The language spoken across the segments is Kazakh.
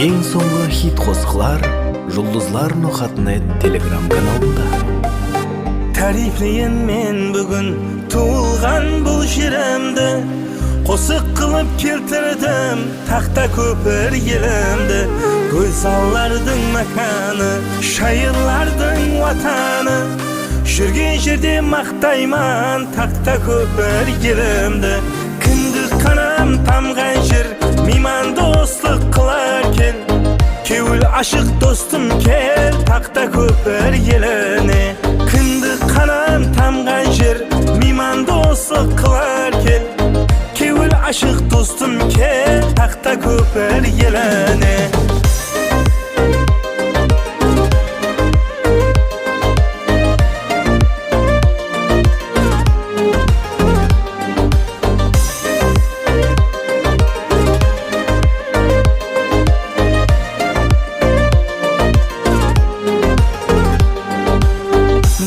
Ең соңғы хит қосықлар Жұлдызлар Нохатнет телеграм каналында. Тарифлейін мен бүгін туылған бұл жерімді, қосық қылып келтірдім тақта көпір елімді. Көзаллардың маканы, шайырлардың ватаны, жүрген жерде мақтайман тақта көпір елімді. Кіндік қанам тамған жер, мейман достық қылар кел. Кеуіл ашық достым кел, тақта көпір еліне. Кіндік қанам тамған жер, мейман достық қылар кел. Кеуіл ашық достым кел, тақта көпір еліне.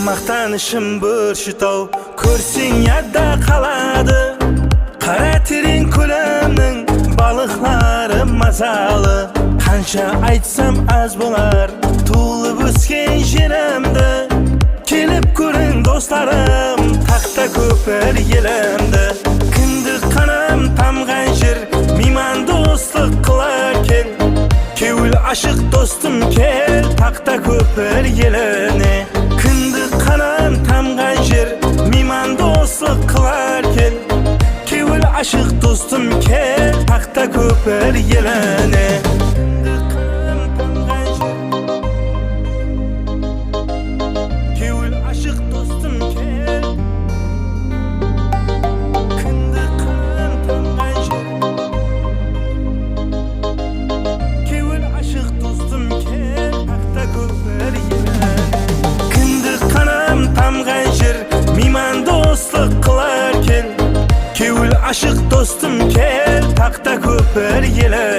Mақтанышым бүршітау, көрсең ядда қалады. Қара терең көлемнің балықлары мазалы. Қанша айтсам аз болар, туылып өскен жерімді. Келіп көрін достарым, тақта көпір елімді. Кіндік қанам тамған жер, мейман достық қылар кел. Кеуіл ашық достым кел, тақта көпір еліне. Кіндік қанам тамған жер, мейман достық қылар кел. Кеуіл ашық достым кел, тақта көпір еліне. Кеуіл ашық достым кел. Кіндік қанам тамған жер, кеуіл ашық достым кел, тақта көпір еліне. Кіндік қанам тамған жер, мейман достық қылар кел. Кеуіл ашық достым кел, тақта көпір еліне.